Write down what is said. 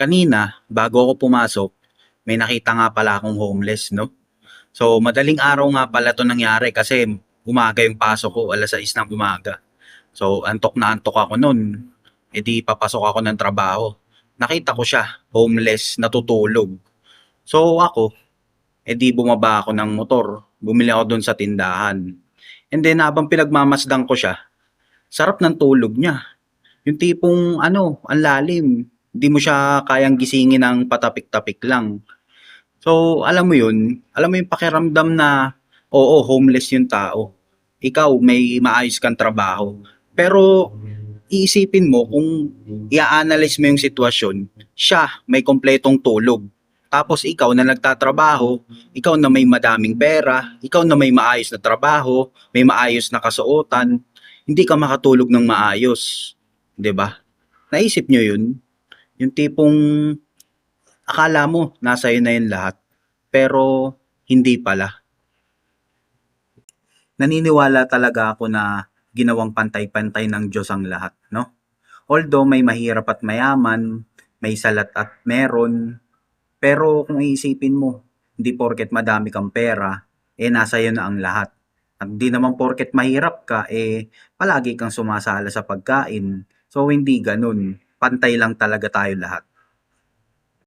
Kanina, bago ako pumasok, may nakita nga pala akong homeless, no? So, madaling araw nga pala 'to nangyari kasi umaga yung pasok ko, 6:00 ng umaga. So, antok na antok ako nun. E di papasok ako ng trabaho. Nakita ko siya, homeless, natutulog. So, ako, e di bumaba ako ng motor. Bumili ako dun sa tindahan. And then, habang pinagmamasdan ko siya, sarap ng tulog niya. Yung tipong ano, ang lalim. Hindi mo siya kayang gisingin ng patapik-tapik lang. So, alam mo yung pakiramdam na, oo, homeless yung tao. Ikaw, may maayos kang trabaho. Pero, iisipin mo kung i-analyze mo yung sitwasyon, siya may kompletong tulog. Tapos ikaw na nagtatrabaho, ikaw na may madaming pera, ikaw na may maayos na trabaho, may maayos na kasuotan, hindi ka makatulog ng maayos. 'Di ba? Naisip nyo yun? Yung tipong akala mo nasa iyo na yun lahat, pero hindi pala. Naniniwala talaga ako na ginawang pantay-pantay ng Diyos ang lahat, no? Although may mahirap at mayaman, may salat at meron, pero kung iisipin mo, hindi porket madami kang pera, nasa iyo na ang lahat. At hindi naman porket mahirap ka, palagi kang sumasala sa pagkain. So, hindi ganun. Pantay lang talaga tayo lahat.